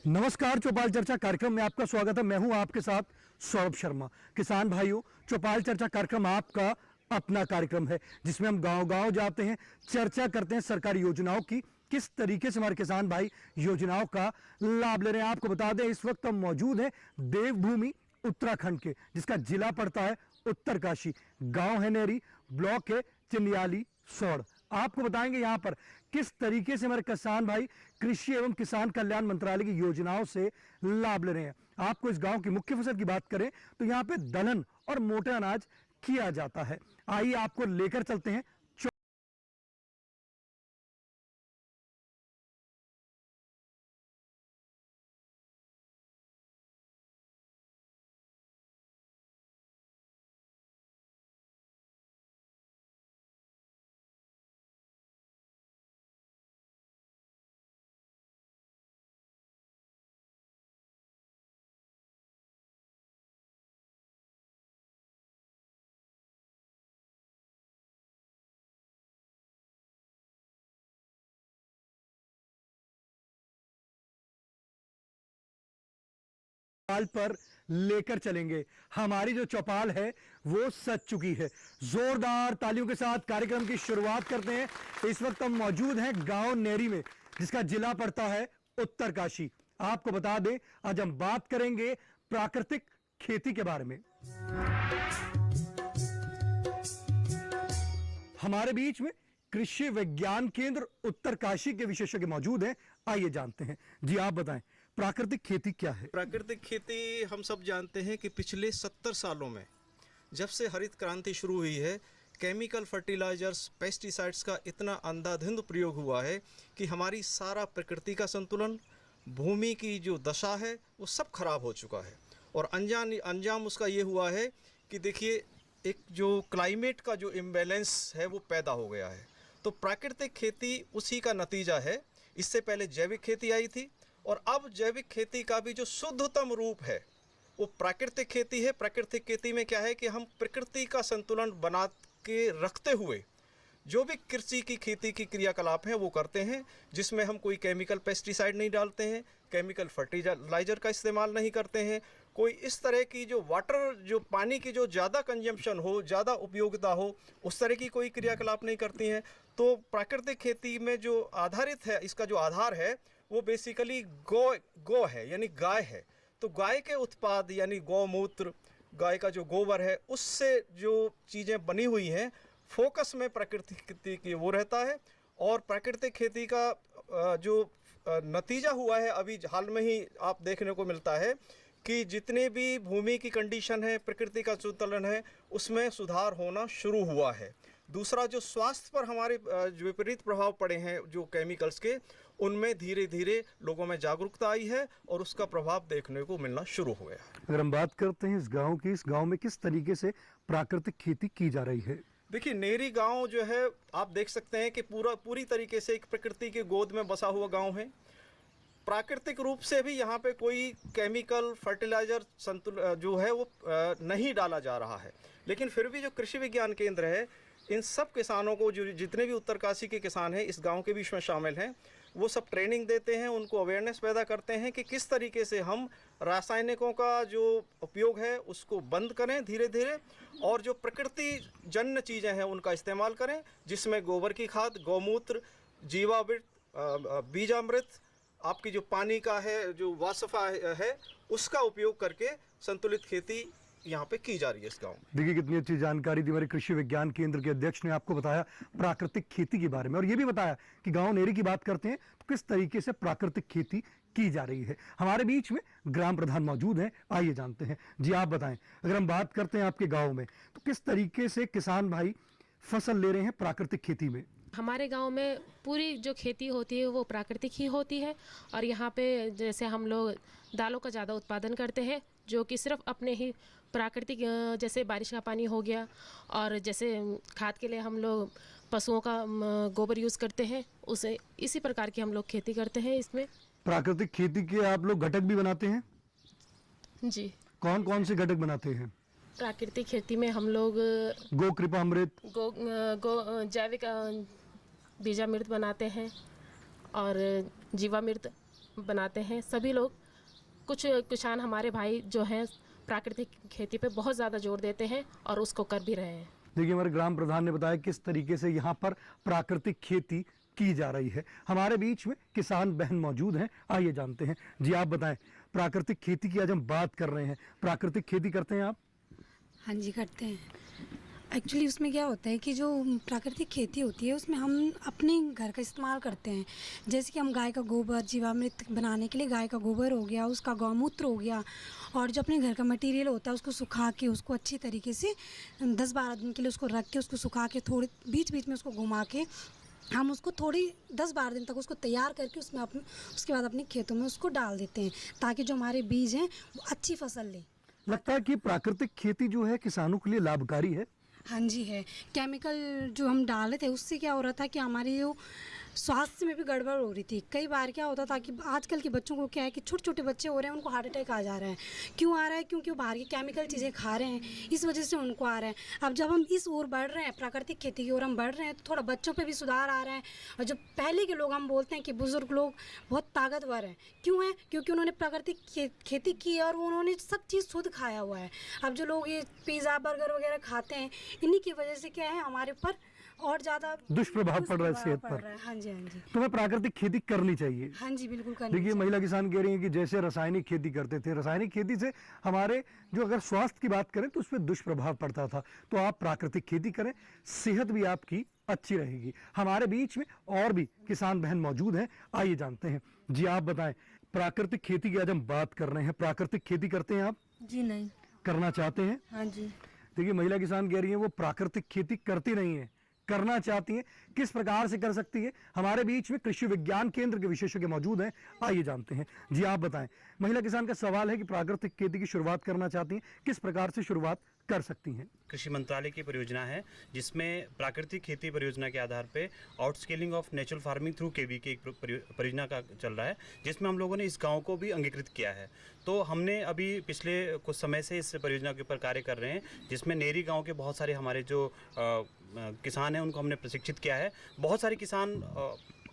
नमस्कार, चौपाल चर्चा कार्यक्रम में आपका स्वागत है। मैं हूं आपके साथ सौरभ शर्मा। किसान भाइयों, चौपाल चर्चा कार्यक्रम आपका अपना कार्यक्रम है जिसमें हम गांव-गांव जाते हैं, चर्चा करते हैं सरकारी योजनाओं की, किस तरीके से हमारे किसान भाई योजनाओं का लाभ ले रहे हैं। आपको बता दें, इस वक्त हम मौजूद हैं देवभूमि उत्तराखंड के, जिसका जिला पड़ता है उत्तरकाशी। गांव है नेरी, ब्लॉक है चिन्याली सौड़। आपको बताएंगे यहां पर किस तरीके से हमारे किसान भाई कृषि एवं किसान कल्याण मंत्रालय की योजनाओं से लाभ ले रहे हैं। आपको इस गांव की मुख्य फसल की बात करें तो यहां पे दलहन और मोटा अनाज किया जाता है। आइए आपको लेकर चलते हैं। चौपाल पर लेकर चलेंगे। हमारी जो चौपाल है वो सज चुकी है। जोरदार तालियों के साथ कार्यक्रम की शुरुआत करते हैं। इस वक्त हम मौजूद हैं गांव नेरी में, जिसका जिला पड़ता है उत्तरकाशी। आपको बता दें, आज हम बात करेंगे प्राकृतिक खेती के बारे में। हमारे बीच में कृषि विज्ञान केंद्र उत्तरकाशी के विशेषज्ञ मौजूद हैं। आइए जानते हैं। जी आप बताएं, प्राकृतिक खेती क्या है? प्राकृतिक खेती हम सब जानते हैं कि पिछले 70 सालों में जब से हरित क्रांति शुरू हुई है, केमिकल फर्टिलाइजर्स, पेस्टिसाइड्स का इतना अंधाधुंध प्रयोग हुआ है कि हमारी सारा प्रकृति का संतुलन, भूमि की जो दशा है वो सब खराब हो चुका है। और अंजाम उसका ये हुआ है कि देखिए, एक जो क्लाइमेट का जो इम्बैलेंस है वो पैदा हो गया है। तो प्राकृतिक खेती उसी का नतीजा है। इससे पहले जैविक खेती आई थी और अब जैविक खेती का भी जो शुद्धतम रूप है वो प्राकृतिक खेती है। प्राकृतिक खेती में क्या है कि हम प्रकृति का संतुलन बना के रखते हुए जो भी कृषि की खेती की क्रियाकलाप हैं वो करते हैं, जिसमें हम कोई केमिकल पेस्टिसाइड नहीं डालते हैं, केमिकल फर्टिलाइजर का इस्तेमाल नहीं करते हैं, कोई इस तरह की जो पानी की जो ज़्यादा कंजम्पशन हो, ज़्यादा उपयोगिता हो, उस तरह की कोई क्रियाकलाप नहीं करती हैं। तो प्राकृतिक खेती में जो आधारित है, इसका जो आधार है वो बेसिकली गौ है, यानी गाय है। तो गाय के उत्पाद यानी गौमूत्र, गाय का जो गोबर है, उससे जो चीज़ें बनी हुई हैं, फोकस में प्राकृतिक खेती की वो रहता है। और प्राकृतिक खेती का जो नतीजा हुआ है अभी हाल में ही आप देखने को मिलता है कि जितने भी भूमि की कंडीशन है, प्रकृति का संतुलन है, उसमें सुधार होना शुरू हुआ है। दूसरा, जो स्वास्थ्य पर हमारे जो विपरीत प्रभाव पड़े हैं जो केमिकल्स के, उनमें धीरे धीरे लोगों में जागरूकता आई है और उसका प्रभाव देखने को मिलना शुरू हो गया है। अगर हम बात करते हैं इस गांव की, इस गांव में किस तरीके से प्राकृतिक खेती की जा रही है? देखिए, नेरी गांव जो है आप देख सकते हैं कि पूरी तरीके से एक प्रकृति की गोद में बसा हुआ गांव है। प्राकृतिक रूप से भी यहाँ पे कोई केमिकल फर्टिलाइजर जो है वो नहीं डाला जा रहा है। लेकिन फिर भी जो कृषि विज्ञान केंद्र है, इन सब किसानों को, जो जितने भी उत्तरकाशी के किसान हैं, इस गांव के भी इसमें शामिल हैं, वो सब ट्रेनिंग देते हैं, उनको अवेयरनेस पैदा करते हैं कि किस तरीके से हम रासायनिकों का जो उपयोग है उसको बंद करें धीरे धीरे, और जो प्रकृति जन्य चीज़ें हैं उनका इस्तेमाल करें, जिसमें गोबर की खाद, गौमूत्र, जीवामृत, बीजामृत, आपकी जो पानी का है, जो वासफा है, उसका उपयोग करके संतुलित खेती यहाँ पे की जा रही है इस गाँव में। देखिए, कितनी अच्छी जानकारी दी हमारे कृषि विज्ञान केंद्र के अध्यक्ष ने। आपको बताया प्राकृतिक खेती के बारे में, और ये भी बताया कि गांव नेरी की बात करते हैं तो किस तरीके से प्राकृतिक खेती की जा रही है। हमारे बीच में ग्राम प्रधान मौजूद हैं। आइए जानते हैं। जी आप बताएं, अगर हम बात करते हैं आपके गाँव में, तो किस तरीके से किसान भाई फसल ले रहे हैं प्राकृतिक खेती में? हमारे गांव में पूरी जो खेती होती है वो प्राकृतिक ही होती है। और यहाँ पे जैसे हम लोग दालों का ज़्यादा उत्पादन करते हैं, जो कि सिर्फ अपने ही प्राकृतिक, जैसे बारिश का पानी हो गया, और जैसे खाद के लिए हम लोग पशुओं का गोबर यूज़ करते हैं, उसे इसी प्रकार की हम लोग खेती करते हैं। इसमें प्राकृतिक खेती के आप लोग घटक भी बनाते हैं? जी। कौन कौन से घटक बनाते हैं? प्राकृतिक खेती में हम लोग गो कृपामृत, जैविक बीजामृत बनाते हैं, और जीवामृत बनाते हैं, सभी लोग, कुछ किसान हमारे भाई जो हैं प्राकृतिक खेती पे बहुत ज़्यादा जोर देते हैं और उसको कर भी रहे हैं। देखिए, हमारे ग्राम प्रधान ने बताया किस तरीके से यहाँ पर प्राकृतिक खेती की जा रही है। हमारे बीच में किसान बहन मौजूद हैं, आइए जानते हैं। जी, आप बताएं, प्राकृतिक खेती की आज हम बात कर रहे हैं, प्राकृतिक खेती करते हैं आप? हाँ जी, करते हैं। एक्चुअली उसमें क्या होता है कि जो प्राकृतिक खेती होती है उसमें हम अपने घर का इस्तेमाल करते हैं। जैसे कि हम गाय का गोबर, जीवामृत बनाने के लिए गाय का गोबर हो गया, उसका गौमूत्र हो गया, और जो अपने घर का मटेरियल होता है उसको सुखा के, उसको अच्छी तरीके से 10-12 दिन के लिए उसको रख के, उसको सुखा के, थोड़े बीच बीच में उसको घुमा के हम उसको थोड़ी 10-12 दिन तक उसको तैयार करके उसमें उसके बाद अपने खेतों में उसको डाल देते हैं, ताकि जो हमारे बीज हैं वो अच्छी फसल लें। लगता है कि प्राकृतिक खेती जो है किसानों के लिए लाभकारी है। हाँ जी है। केमिकल जो हम डाले थे उससे क्या हो रहा था कि हमारे जो स्वास्थ्य में भी गड़बड़ हो रही थी। कई बार क्या होता था कि आजकल के बच्चों को क्या है कि छोटे छोटे बच्चे हो रहे हैं, उनको हार्ट अटैक आ जा रहा है। क्यों आ रहा है? क्योंकि वो बाहर की केमिकल चीज़ें खा रहे हैं, इस वजह से उनको आ रहा है। अब जब हम इस ओर बढ़ रहे हैं, प्राकृतिक खेती की ओर हम बढ़ रहे हैं, तो थोड़ा बच्चों पे भी सुधार आ रहा है। और जो पहले के लोग, हम बोलते हैं कि बुज़ुर्ग लोग बहुत ताकतवर हैं। क्यों है? क्योंकि उन्होंने प्राकृतिक खेती की और उन्होंने सब चीज़ शुद्ध खाया हुआ है। अब जो लोग ये पिज़्ज़ा बर्गर वगैरह खाते हैं, इन्हीं की वजह से क्या है, हमारे ऊपर और ज़्यादा दुष्प्रभाव पड़ रहा है सेहत पर। हाँ जी, हाँ जी। तो हमें प्राकृतिक खेती करनी चाहिए। हाँ जी, बिल्कुल करनी देखिए, चाहिए। महिला किसान कह रही हैं कि जैसे रासायनिक खेती करते थे, रासायनिक खेती से हमारे जो अगर स्वास्थ्य की बात करें तो उस पर दुष्प्रभाव पड़ता था। तो आप प्राकृतिक खेती करें, सेहत भी आपकी अच्छी रहेगी। हमारे बीच में और भी किसान बहन मौजूद हैं, आइए जानते हैं। जी, आप बताएं, प्राकृतिक खेती की आज हम बात कर रहे हैं, प्राकृतिक खेती करते हैं आप? जी नहीं। करना चाहते हैं? हाँ जी। देखिए, महिला किसान कह रही है वो प्राकृतिक खेती करती नहीं है, करना चाहती हैं। किस प्रकार से कर सकती है? हमारे बीच में कृषि विज्ञान केंद्र के विशेषज्ञ मौजूद हैं, आइए जानते हैं। जी, आप बताएं, महिला किसान का सवाल है कि प्राकृतिक खेती की शुरुआत करना चाहती हैं, किस प्रकार से शुरुआत कर सकती हैं? कृषि मंत्रालय की परियोजना है, जिसमें प्राकृतिक खेती परियोजना के आधार पे आउटस्केलिंग ऑफ नेचुरल फार्मिंग थ्रू केवी की एक परियोजना का चल रहा है, जिसमें हम लोगों ने इस गांव को भी अंगीकृत किया है। तो हमने अभी पिछले कुछ समय से इस परियोजना के ऊपर कार्य कर रहे हैं, जिसमें नेरी गांव के बहुत सारे हमारे जो किसान हैं उनको हमने प्रशिक्षित किया है। बहुत सारे किसान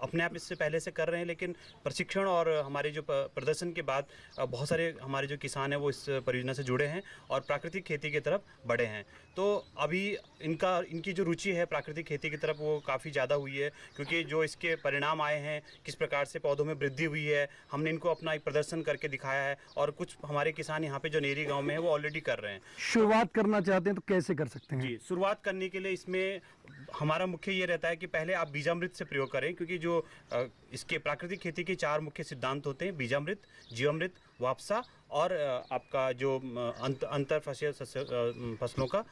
अपने आप इससे पहले से कर रहे हैं, लेकिन प्रशिक्षण और हमारे जो प्रदर्शन के बाद बहुत सारे हमारे जो किसान हैं वो इस परियोजना से जुड़े हैं और प्राकृतिक खेती की तरफ बढ़े हैं। तो अभी इनकी जो रुचि है प्राकृतिक खेती की तरफ वो काफ़ी ज़्यादा हुई है, क्योंकि जो इसके परिणाम आए हैं, किस प्रकार से पौधों में वृद्धि हुई है, हमने इनको अपना एक प्रदर्शन करके दिखाया है। और कुछ हमारे किसान यहाँ पे जो नेरी गाँव में है वो ऑलरेडी कर रहे हैं। शुरुआत करना चाहते हैं तो कैसे कर सकते हैं? जी, शुरुआत करने के लिए इसमें हमारा मुख्य ये रहता है कि पहले आप बीजामृत से प्रयोग करें, क्योंकि जो इसके प्राकृतिक खेती के 4 मुख्य सिद्धांत होते हैं: बीजामृत, जीवामृत, वापसा और आपका जो अंतर फसलों का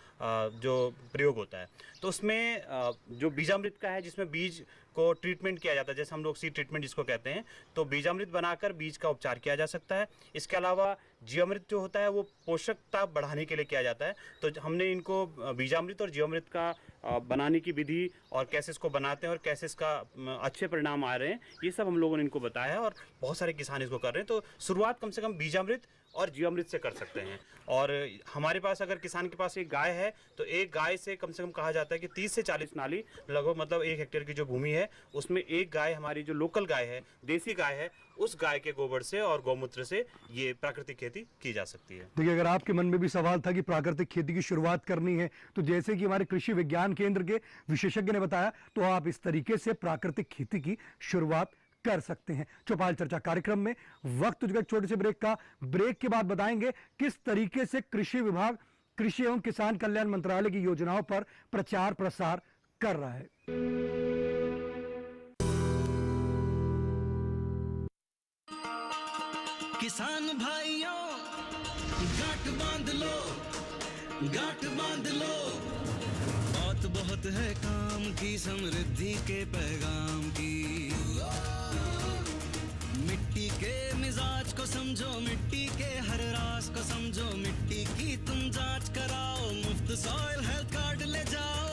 जो प्रयोग होता है। तो उसमें जो बीजामृत का है, जिसमें बीज को ट्रीटमेंट किया जाता है, जैसे हम लोग सीड ट्रीटमेंट जिसको कहते हैं, तो बीजामृत बनाकर बीज का उपचार किया जा सकता है। इसके अलावा जीवामृत जो होता है वो पोषकता बढ़ाने के लिए किया जाता है। तो हमने इनको बीजामृत और जीवामृत का बनाने की विधि और कैसे इसको बनाते हैं और कैसे इसका अच्छे परिणाम आ रहे हैं, ये सब हम लोगों ने इनको बताया है और बहुत सारे किसान इसको कर रहे हैं। तो शुरुआत कम से कम बीजामृत और जीवामृत से कर सकते हैं। और हमारे पास अगर किसान के पास एक गाय है तो एक गाय से कम कहा जाता है कि 30 से 40 नाली लगभग, मतलब 1 हेक्टेयर की जो भूमि है उसमें एक गाय, हमारी जो लोकल गाय है, देसी गाय है, उस गाय के गोबर से और गौमूत्र से ये प्राकृतिक खेती की जा सकती है। देखिए, अगर आपके मन में भी सवाल था कि प्राकृतिक खेती की शुरुआत करनी है, तो जैसे कि हमारे कृषि विज्ञान केंद्र के विशेषज्ञ ने बताया, तो आप इस तरीके से प्राकृतिक खेती की शुरुआत कर सकते हैं। चौपाल चर्चा कार्यक्रम में वक्त हो चुका छोटे से ब्रेक का। ब्रेक के बाद बताएंगे किस तरीके से कृषि विभाग कृषि एवं किसान कल्याण मंत्रालय की योजनाओं पर प्रचार प्रसार कर रहा है। किसान भाइयों, गांठ बांध लो, गांठ बांध लो। बात बहुत है काम की, समृद्धि के पैगाम की। मिट्टी के मिजाज को समझो, मिट्टी के हर राज को समझो, मिट्टी की तुम जांच कराओ, मुफ्त सॉइल हेल्थ कार्ड ले जाओ।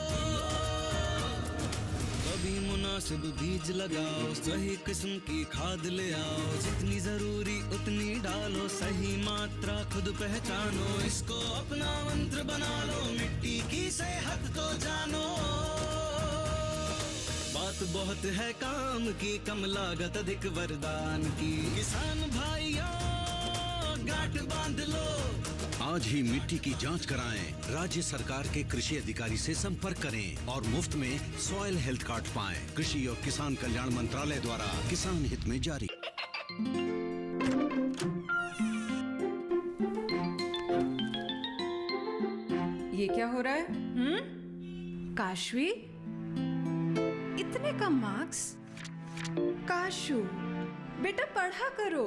कभी मुनासिब बीज लगाओ, सही किस्म की खाद ले आओ, जितनी जरूरी उतनी डालो, सही मात्रा खुद पहचानो, इसको अपना मंत्र बना लो, मिट्टी की सेहत को जानो। बात बात बहुत है काम की, कम लागत अधिक वरदान की। किसान भाइयों गांठ बांध लो, आज ही मिट्टी की जांच कराएं। राज्य सरकार के कृषि अधिकारी से संपर्क करें और मुफ्त में सॉइल हेल्थ कार्ड पाएं। कृषि और किसान कल्याण मंत्रालय द्वारा किसान हित में जारी। ये क्या हो रहा है? काशवी, इतने कम मार्क्स? काशू बेटा पढ़ा करो,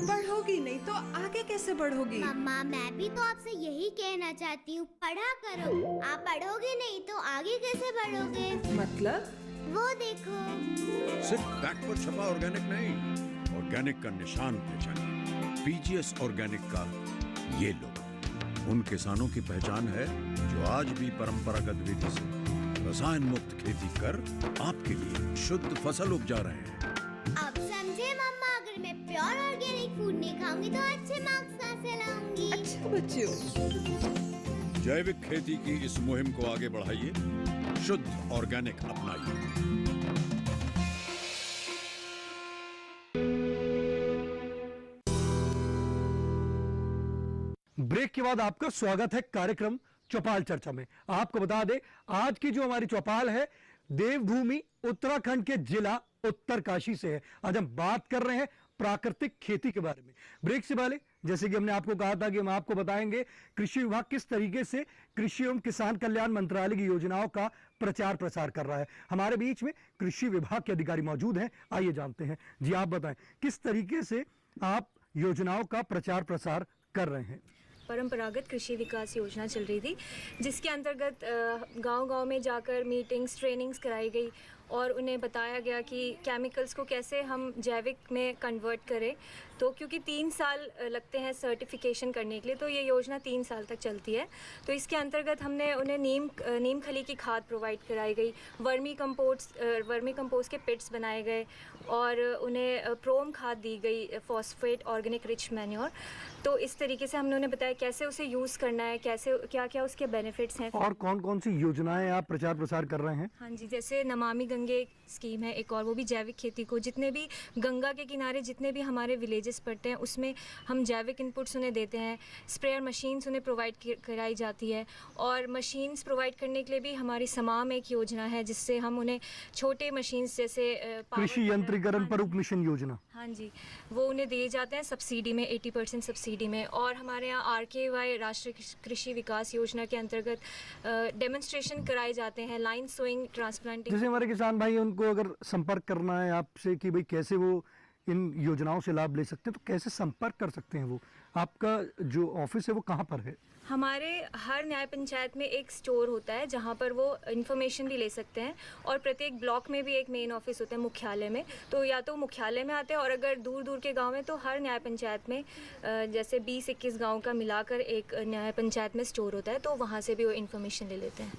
पढ़ोगी नहीं तो आगे कैसे बढ़ोगी? मम्मा मैं भी तो आपसे यही कहना चाहती हूँ, पढ़ा करो। आप पढ़ोगे नहीं तो आगे कैसे बढ़ोगे? मतलब? वो देखो। सिर्फ बैक पर छपा ऑर्गेनिक नहीं, ऑर्गेनिक का निशान पहचानिए। पीजीएस ऑर्गेनिक का ये लोगो उन किसानों की पहचान है जो आज भी परंपरागत विधि से रसायन मुक्त खेती कर आपके लिए शुद्ध फसल उपजा रहे हैं। अब समझे मम्मा, अगर मैं प्योर ऑर्गेनिक फूड नहीं खाऊंगी तो अच्छे मार्क्स कहाँ से लाऊंगी? अच्छा बच्चों, जैविक खेती की इस मुहिम को आगे बढ़ाइए, शुद्ध ऑर्गेनिक अपनाइए। ब्रेक के बाद आपका स्वागत है कार्यक्रम चौपाल चर्चा में। आपको बता दें आज की जो हमारी चौपाल है देवभूमि उत्तराखंड के जिला उत्तरकाशी से है। आज हम बात कर रहे हैं प्राकृतिक खेती के बारे में। ब्रेक से पहले जैसे कि हमने आपको कहा था कि हम आपको बताएंगे कृषि विभाग किस तरीके से कृषि एवं किसान कल्याण मंत्रालय की योजनाओं का प्रचार प्रसार कर रहा है। हमारे बीच में कृषि विभाग के अधिकारी मौजूद हैं, आइए जानते हैं। जी आप बताएं किस तरीके से आप योजनाओं का प्रचार प्रसार कर रहे हैं? परंपरागत कृषि विकास योजना चल रही थी जिसके अंतर्गत गांव-गांव में जाकर मीटिंग्स ट्रेनिंग्स कराई गई और उन्हें बताया गया कि केमिकल्स को कैसे हम जैविक में कन्वर्ट करें। तो क्योंकि 3 साल लगते हैं सर्टिफिकेशन करने के लिए, तो ये योजना 3 साल तक चलती है। तो इसके अंतर्गत हमने उन्हें नीम खली की खाद प्रोवाइड कराई गई, वर्मी कंपोस्ट के पिट्स बनाए गए और उन्हें प्रोम खाद दी गई, फॉस्फेट ऑर्गेनिक रिच मैन्योर। तो इस तरीके से हमने उन्हें बताया कैसे उसे यूज़ करना है, कैसे क्या क्या उसके बेनिफिट्स हैं। और कौन कौन सी योजनाएं आप प्रचार प्रसार कर रहे हैं? हाँ जी, जैसे नमामि गंगे स्कीम है एक, और वो भी जैविक खेती को, जितने भी गंगा के किनारे जितने भी हमारे विलेजेस पड़ते हैं उसमें हम जैविक इनपुट्स उन्हें देते हैं। स्प्रेयर मशीन्स उन्हें प्रोवाइड कराई जाती है और मशीन्स प्रोवाइड करने के लिए भी हमारी समाम एक योजना है जिससे हम उन्हें छोटे मशीन्स जैसे कृषि यंत्रीकरण पर उपमिशन योजना, हाँ जी, वो उन्हें दिए जाते हैं सब्सिडी में, 80% सब्सिडी में। और हमारे यहाँ RKY राष्ट्रीय कृषि विकास योजना के अंतर्गत डेमोन्स्ट्रेशन कराए जाते हैं, लाइन सोइंग, ट्रांसप्लांटिंग। जैसे हमारे किसान भाई उनको अगर संपर्क करना है आपसे कि भाई कैसे वो इन योजनाओं से लाभ ले सकते हैं तो कैसे संपर्क कर सकते हैं? वो आपका जो ऑफिस है वो कहाँ पर है? हमारे हर न्याय पंचायत में एक स्टोर होता है जहाँ पर वो इन्फॉर्मेशन भी ले सकते हैं और प्रत्येक ब्लॉक में भी एक मेन ऑफिस होता है मुख्यालय में। तो या तो मुख्यालय में आते हैं और अगर दूर दूर के गांव में तो हर न्याय पंचायत में जैसे 20-21 गांव का मिलाकर एक न्याय पंचायत में स्टोर होता है, तो वहाँ से भी वो इन्फॉर्मेशन ले लेते हैं।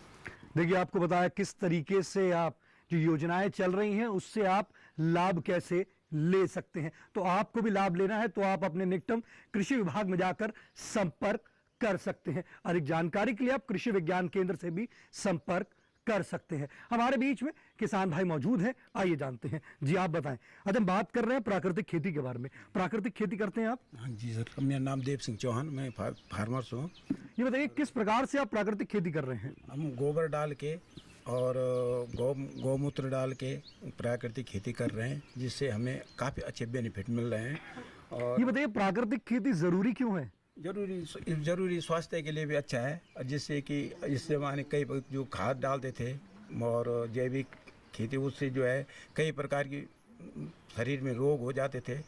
देखिए आपको बताया किस तरीके से आप जो योजनाएं चल रही हैं उससे आप लाभ कैसे ले सकते हैं। तो आपको भी लाभ लेना है तो आप अपने निकटम कृषि विभाग में जाकर संपर्क कर सकते हैं। अधिक जानकारी के लिए आप कृषि विज्ञान केंद्र से भी संपर्क कर सकते हैं। हमारे बीच में किसान भाई मौजूद हैं, आइए जानते हैं। जी आप बताएं। आज हम बात कर रहे हैं प्राकृतिक खेती के बारे में। प्राकृतिक खेती करते हैं आप? हाँ जी सर, मेरा नाम देव सिंह चौहान, मैं फार्मर्स हूँ। ये बताइए किस प्रकार से आप प्राकृतिक खेती कर रहे हैं? हम गोबर डाल के और गौमूत्र डाल के प्राकृतिक खेती कर रहे हैं जिससे हमें काफ़ी अच्छे बेनिफिट मिल रहे हैं। और ये बताइए प्राकृतिक खेती ज़रूरी क्यों है? जरूरी स्वास्थ्य के लिए भी अच्छा है, जिससे कि इससे माने कई जो खाद डालते थे और जैविक खेती उससे जो है कई प्रकार की शरीर में रोग हो जाते थे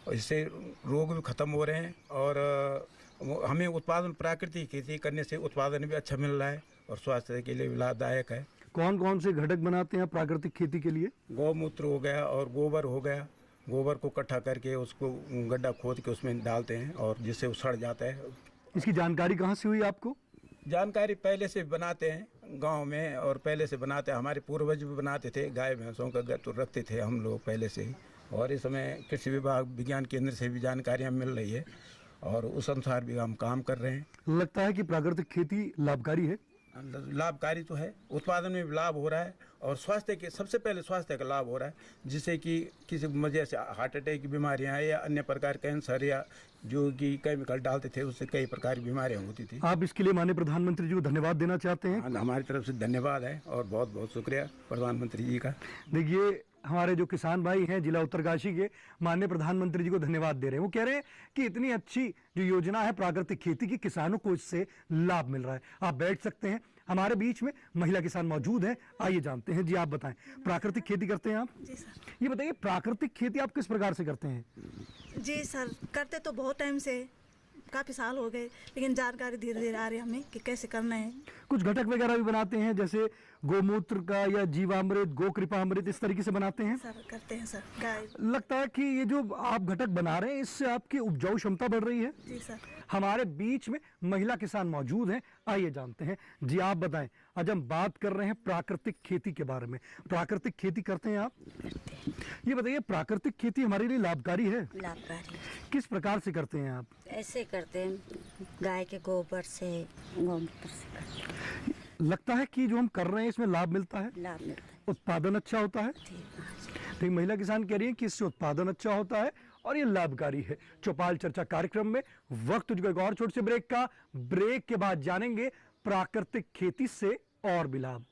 और इससे रोग भी ख़त्म हो रहे हैं और हमें उत्पादन प्राकृतिक खेती करने से उत्पादन भी अच्छा मिल रहा है और स्वास्थ्य के लिए भी लाभदायक है। कौन कौन से घटक बनाते हैं प्राकृतिक खेती के लिए? गौमूत्र हो गया और गोबर हो गया। गोबर को इकट्ठा करके उसको गड्ढा खोद के उसमें डालते हैं और जिससे वो सड़ जाता है। इसकी जानकारी कहाँ से हुई आपको? जानकारी पहले से बनाते हैं गांव में और पहले से बनाते हैं, हमारे पूर्वज भी बनाते थे, गाय भैंसों का तो रखते थे हम लोग पहले से ही। और इस समय कृषि विभाग विज्ञान केंद्र से भी जानकारियाँ मिल रही है और उस अनुसार भी हम काम कर रहे हैं। लगता है कि प्राकृतिक खेती लाभकारी है? लाभकारी तो है, उत्पादन में भी लाभ हो रहा है और स्वास्थ्य के सबसे पहले स्वास्थ्य का लाभ हो रहा है, जिससे कि किसी वजह से हार्ट अटैक की बीमारियां या अन्य प्रकार कैंसर या जो कि केमिकल डालते थे उससे कई प्रकार की बीमारियां होती थी। आप इसके लिए माननीय प्रधानमंत्री जी को धन्यवाद देना चाहते हैं? हमारी तरफ से धन्यवाद है और बहुत बहुत शुक्रिया प्रधानमंत्री जी का। देखिए हमारे जो किसान भाई हैं जिला उत्तरकाशी के, माननीय प्रधानमंत्री जी को धन्यवाद दे रहे हैं। वो कह रहे हैं कि इतनी अच्छी जो योजना है प्राकृतिक खेती की, किसानों को इससे लाभ मिल रहा है। आप बैठ सकते हैं, हमारे बीच में महिला किसान मौजूद हैं, आइए जानते हैं। जी आप बताएं, प्राकृतिक खेती करते हैं आप? जी सर। ये बताइए प्राकृतिक खेती आप किस प्रकार से करते हैं? जी सर, करते तो बहुत टाइम से, काफ़ी साल हो गए, लेकिन जानकारी धीरे धीरे आ रही है हमें कि कैसे करना है। कुछ घटक वगैरह भी बनाते हैं, जैसे गोमूत्र का या जीवामृत, गो कृपामृत, इस तरीके से बनाते हैं? सर करते हैं सर। गाय लगता है कि ये जो आप घटक बना रहे हैं इससे आपकी उपजाऊ क्षमता बढ़ रही है? जी सर। हमारे बीच में महिला किसान मौजूद हैं, आइए जानते हैं। जी आप बताएं, आज हम बात कर रहे हैं प्राकृतिक खेती के बारे में। प्राकृतिक खेती करते हैं आप? ये बताइए प्राकृतिक खेती हमारे लिए लाभकारी है? लाभकारी। किस प्रकार से करते हैं आप? ऐसे करते हैं, गाय के गोबर से, गोमूत्र से करते हैं। लगता है कि जो हम कर रहे हैं इसमें लाभ मिलता है? लाभ मिलता है। उत्पादन अच्छा होता है? तो महिला किसान कह रही है कि इससे उत्पादन अच्छा होता है और ये लाभकारी है। चौपाल चर्चा कार्यक्रम में वक्त एक और छोटे से ब्रेक का। ब्रेक के बाद जानेंगे प्राकृतिक खेती से और भी लाभ।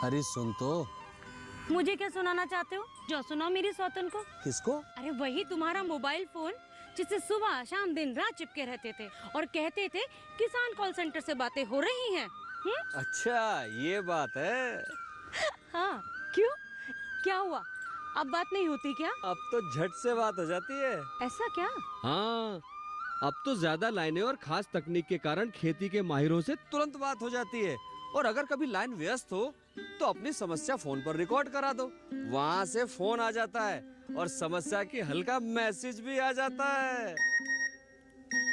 अरे सुन तो। मुझे क्या सुनाना चाहते हो? जो सुनाओ मेरी सौतन को। किसको? अरे वही तुम्हारा मोबाइल फोन जिससे सुबह शाम दिन रात चिपके रहते थे और कहते थे किसान कॉल सेंटर से बातें हो रही हैं। अच्छा ये बात है। हाँ क्यों, क्या हुआ? अब बात नहीं होती क्या? अब तो झट से बात हो जाती है। ऐसा क्या? हाँ, अब तो ज्यादा लाइनें और खास तकनीक के कारण खेती के माहिरों से तुरंत बात हो जाती है। और अगर कभी लाइन व्यस्त हो तो अपनी समस्या फोन पर रिकॉर्ड करा दो, वहाँ से फोन आ जाता है और समस्या की हल का मैसेज भी आ जाता है।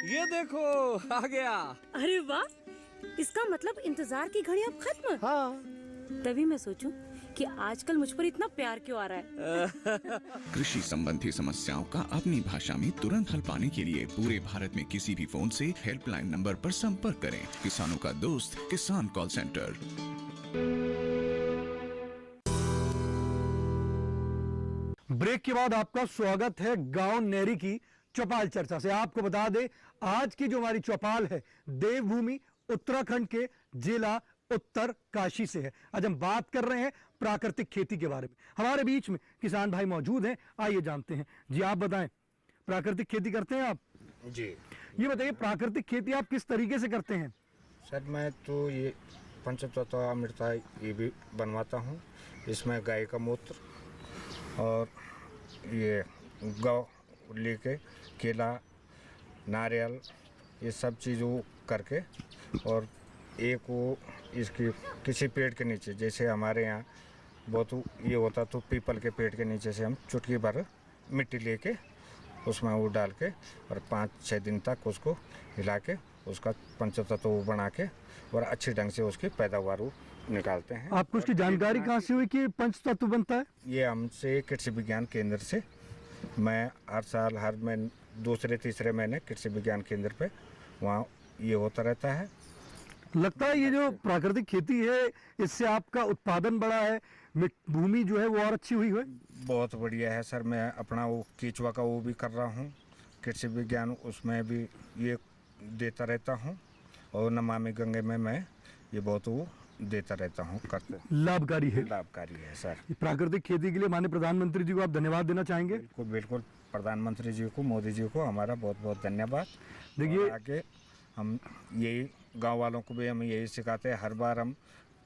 ये देखो आ गया। अरे वाह, इसका मतलब इंतजार की घड़ी अब खत्म। हाँ। तभी मैं सोचूं कि आजकल मुझ पर इतना प्यार क्यों आ रहा है। कृषि संबंधी समस्याओं का अपनी भाषा में तुरंत हल पाने के लिए पूरे भारत में किसी भी फोन से हेल्पलाइन नंबर पर संपर्क करें। किसानों का दोस्त किसान कॉल सेंटर। ब्रेक के बाद आपका स्वागत है गांव नेरी की चौपाल चर्चा से। आपको बता दें आज की जो हमारी चौपाल है देवभूमि उत्तराखंड के जिला उत्तरकाशी से है। आज हम बात कर रहे हैं प्राकृतिक खेती के बारे में। हमारे बीच में किसान भाई मौजूद हैं, आइए जानते हैं। जी आप बताएं, प्राकृतिक खेती करते हैं आप? जी। ये बताइए प्राकृतिक खेती आप किस तरीके से करते हैं? सर मैं तो ये पंचतत्व अमृता ये भी बनवाता हूँ। इसमें गाय का मूत्र और ये गौ लेके केला, नारियल, ये सब चीज़ों करके, और एक वो इसकी किसी पेड़ के नीचे, जैसे हमारे यहाँ बहुत ये होता तो पीपल के पेड़ के नीचे से हम चुटकी भर मिट्टी लेके उसमें वो डाल के और 5-6 दिन तक उसको हिला के उसका पंचतत्व बना के और अच्छी ढंग से उसकी पैदावार निकालते हैं। आपको उसकी जानकारी कहाँ से हुई कि पंचतत्व बनता है? ये हमसे कृषि विज्ञान केंद्र से, मैं हर साल हर दूसरे तीसरे महीने कृषि विज्ञान केंद्र पे वहाँ ये होता रहता है। लगता है ये जो प्राकृतिक खेती है इससे आपका उत्पादन बढ़ा है, भूमि जो है वो और अच्छी हुई है? बहुत बढ़िया है सर। मैं अपना वो केचुआ का वो भी कर रहा हूँ, कृषि विज्ञान उसमें भी ये देता रहता हूँ, और नमामि गंगे में मैं ये बहुत वो देता रहता हूँ, करते। लाभकारी है? लाभकारी है सर। प्राकृतिक खेती के लिए माननीय प्रधानमंत्री जी को आप धन्यवाद देना चाहेंगे? बिल्कुल बिल्कुल, प्रधानमंत्री जी को, मोदी जी को हमारा बहुत बहुत धन्यवाद। देखिए आगे हम यही गांव वालों को भी हम यही सिखाते हैं, हर बार हम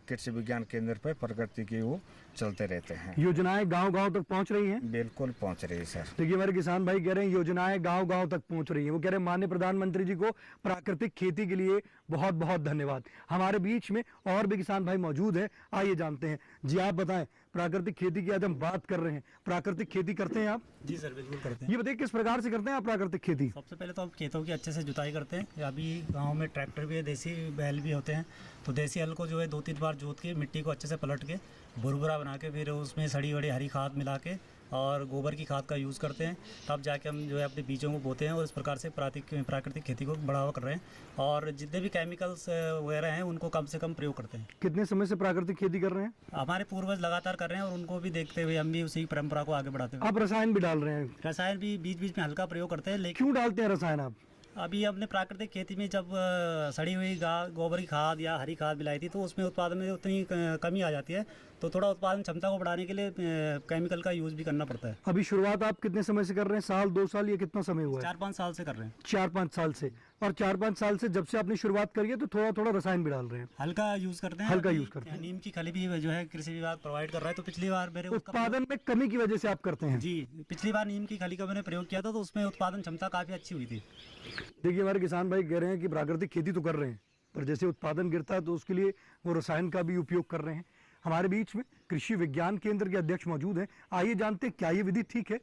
कृषि विज्ञान केंद्र पे प्रगति की वो चलते रहते हैं। योजनाएं गांव-गांव तक पहुंच रही हैं? बिल्कुल पहुंच रही है सर। देखिए हमारे किसान भाई कह रहे हैं योजनाएं गांव-गांव तक पहुंच रही हैं। वो कह रहे हैं माननीय प्रधानमंत्री जी को प्राकृतिक खेती के लिए बहुत बहुत धन्यवाद। हमारे बीच में और भी किसान भाई मौजूद हैं, आइए जानते हैं। जी आप बताएं, प्राकृतिक खेती की आज हम बात कर रहे हैं, प्राकृतिक खेती करते हैं आप? जी सर बिल्कुल करते हैं। ये बताइए किस प्रकार से करते हैं आप प्राकृतिक खेती? सबसे पहले तो आप खेतों की अच्छे से जुताई करते हैं। अभी गांव में ट्रैक्टर भी है, देसी बैल भी होते हैं, तो देसी हल को जो है 2-3 बार जोत के मिट्टी को अच्छे से पलट के भुरभुरा बना के फिर उसमें सड़ी वड़ी हरी खाद मिला के और गोबर की खाद का यूज़ करते हैं, तब जाके हम जो है अपने बीजों को बोते हैं और इस प्रकार से प्राकृतिक खेती को बढ़ावा कर रहे हैं। और जितने भी केमिकल्स वगैरह हैं उनको कम से कम प्रयोग करते हैं। कितने समय से प्राकृतिक खेती कर रहे हैं? हमारे पूर्वज लगातार कर रहे हैं और उनको भी देखते हुए हम भी उसी परंपरा को आगे बढ़ाते हैं। आप रसायन भी डाल रहे हैं? रसायन भी बीच बीच में हल्का प्रयोग करते हैं, लेकिन क्यों डालते हैं रसायन आप? अभी हमने प्राकृतिक खेती में जब सड़ी हुई गोबर की खाद या हरी खाद मिलाई थी तो उसमें उत्पादन में उतनी कमी आ जाती है, तो थोड़ा उत्पादन क्षमता को बढ़ाने के लिए केमिकल का यूज़ भी करना पड़ता है। अभी शुरुआत आप कितने समय से कर रहे हैं? साल, 2 साल, या कितना समय हुआ है? 4-5 साल से कर रहे हैं। 4-5 साल से। और 4-5 साल से जब से आपने शुरुआत करी है तो थोड़ा थोड़ा रसायन भी डाल रहे हैं? हल्का यूज़ करते हैं। हल्का यूज़ करते हैं। नीम की खली भी जो है कृषि विभाग प्रोवाइड कर रहा है, तो पिछली बार मेरे उत्पादन में कमी की वजह से आप करते हैं? जी, पिछली बार नीम की खली का मैंने प्रयोग किया था तो उसमें उत्पादन क्षमता काफ़ी अच्छी हुई थी। देखिए, हमारे किसान भाई कह रहे हैं कि प्राकृतिक खेती तो कर रहे हैं, पर जैसे उत्पादन गिरता है तो उसके लिए वो रसायन का भी उपयोग कर रहे हैं। हमारे बीच में कृषि विज्ञान केंद्र के अध्यक्ष मौजूद हैं। आइए जानते हैं क्या ये विधि ठीक है।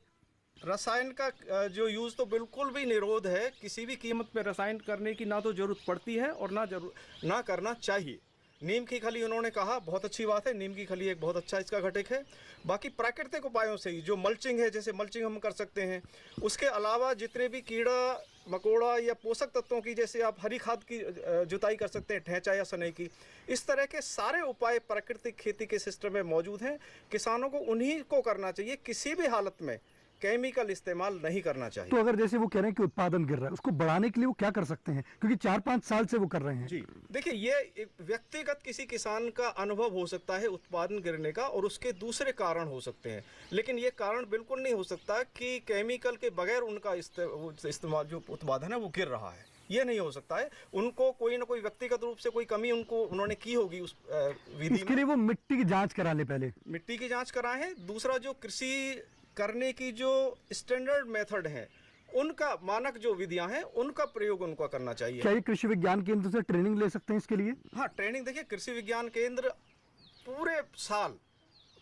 रसायन का जो यूज़ तो बिल्कुल भी निरोध है। किसी भी कीमत पे रसायन करने की ना तो ज़रूरत पड़ती है और ना करना चाहिए। नीम की खली उन्होंने कहा, बहुत अच्छी बात है, नीम की खली एक बहुत अच्छा इसका घटक है। बाकी प्राकृतिक उपायों से ही जो मल्चिंग है, जैसे मल्चिंग हम कर सकते हैं, उसके अलावा जितने भी कीड़ा मकोड़ा या पोषक तत्वों की, जैसे आप हरी खाद की जुताई कर सकते हैं, ठेंचा या सनई की, इस तरह के सारे उपाय प्राकृतिक खेती के सिस्टम में मौजूद हैं। किसानों को उन्हीं को करना चाहिए, किसी भी हालत में केमिकल इस्तेमाल नहीं करना चाहिए। तो अगर जैसे वो कह रहे हैं कि उत्पादन गिर रहा है, उसको बढ़ाने के लिए वो क्या कर सकते हैं? क्योंकि 4-5 साल से वो कर रहे हैं। जी देखिए, ये एक व्यक्तिगत किसी किसान का अनुभव हो सकता है उत्पादन गिरने का, और उसके दूसरे कारण हो सकते हैं, लेकिन ये कारण बिल्कुल नहीं हो सकता कि केमिकल के बगैर उनका इस्तेमाल जो उत्पादन है वो गिर रहा है। ये नहीं हो सकता है। उनको कोई ना कोई व्यक्तिगत रूप से कोई कमी उन्होंने की होगी उस विधि में। इसके लिए वो मिट्टी की जाँच करा ले, पहले मिट्टी की जाँच कराएं। दूसरा, जो कृषि करने की जो स्टैंडर्ड मेथड है, उनका मानक जो विधियां हैं, उनका प्रयोग उनको करना चाहिए। क्या ये कृषि विज्ञान केंद्र से ट्रेनिंग ले सकते हैं इसके लिए? हाँ, ट्रेनिंग देखिए, कृषि विज्ञान केंद्र पूरे साल,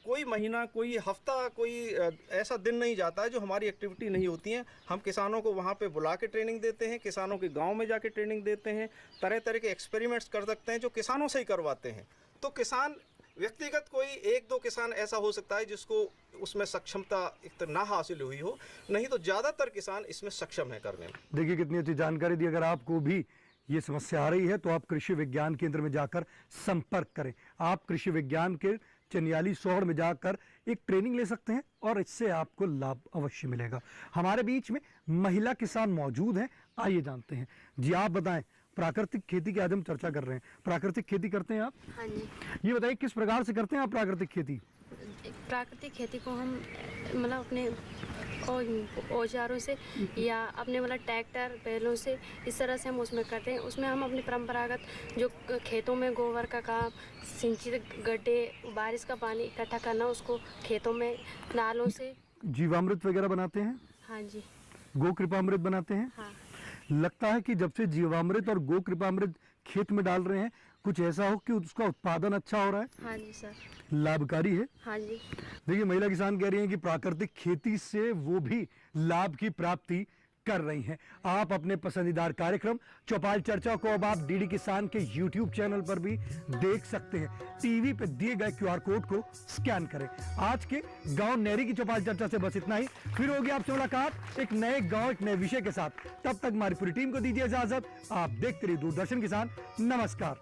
कोई महीना, कोई हफ्ता, कोई ऐसा दिन नहीं जाता है जो हमारी एक्टिविटी नहीं होती है। हम किसानों को वहाँ पे बुला के ट्रेनिंग देते हैं, किसानों के गांव में जाके ट्रेनिंग देते हैं, तरह तरह के एक्सपेरिमेंट्स कर सकते हैं जो किसानों से ही करवाते हैं। तो किसान व्यक्तिगत कोई 1-2 किसान ऐसा हो सकता है जिसको उसमें सक्षमता ना हासिल हुई हो, नहीं तो ज़्यादातर किसान इसमें सक्षम है करने में। देखिए कितनी अच्छी जानकारी दी। अगर आपको भी ये समस्या आ रही है तो आप कृषि विज्ञान केंद्र में जाकर संपर्क करें। आप कृषि विज्ञान के चनियाली सोहर में जाकर एक ट्रेनिंग ले सकते हैं और इससे आपको लाभ अवश्य मिलेगा। हमारे बीच में महिला किसान मौजूद हैं, आइए जानते हैं। जी आप बताएं, प्राकृतिक खेती की आज हम चर्चा कर रहे हैं। प्राकृतिक खेती करते हैं आप? हाँ जी। ये बताइए किस प्रकार से करते हैं आप प्राकृतिक खेती? प्राकृतिक खेती को हम मतलब अपने औजारों से या अपने मतलब ट्रैक्टर बैलों से, इस तरह से हम उसमें करते हैं। उसमें हम अपनी परंपरागत जो खेतों में गोबर का काम, सिंचित गड्ढे, बारिश का पानी इकट्ठा करना, उसको खेतों में नालों से जीवामृत वगैरह बनाते हैं? हाँ जी। गो कृपामृत बनाते हैं? हाँ। लगता है कि जब से जीवामृत और गो कृपामृत खेत में डाल रहे हैं, कुछ ऐसा हो कि उसका उत्पादन अच्छा हो रहा है? हाँ जी सर। लाभकारी है? हाँ जी। देखिए महिला किसान कह रही हैं कि प्राकृतिक खेती से वो भी लाभ की प्राप्ति कर रही हैं। आप अपने पसंदीदार कार्यक्रम चौपाल चर्चा को अब आप डीडी किसान के YouTube चैनल पर भी देख सकते हैं। टीवी पे दिए गए QR कोड को स्कैन करें। आज के गांव नेरी की चौपाल चर्चा से बस इतना ही। फिर होगी आपसे मुलाकात एक नए गांव, एक नए विषय के साथ। तब तक हमारी पूरी टीम को दीजिए इजाजत। आप देखते रहिए दूरदर्शन किसान। नमस्कार।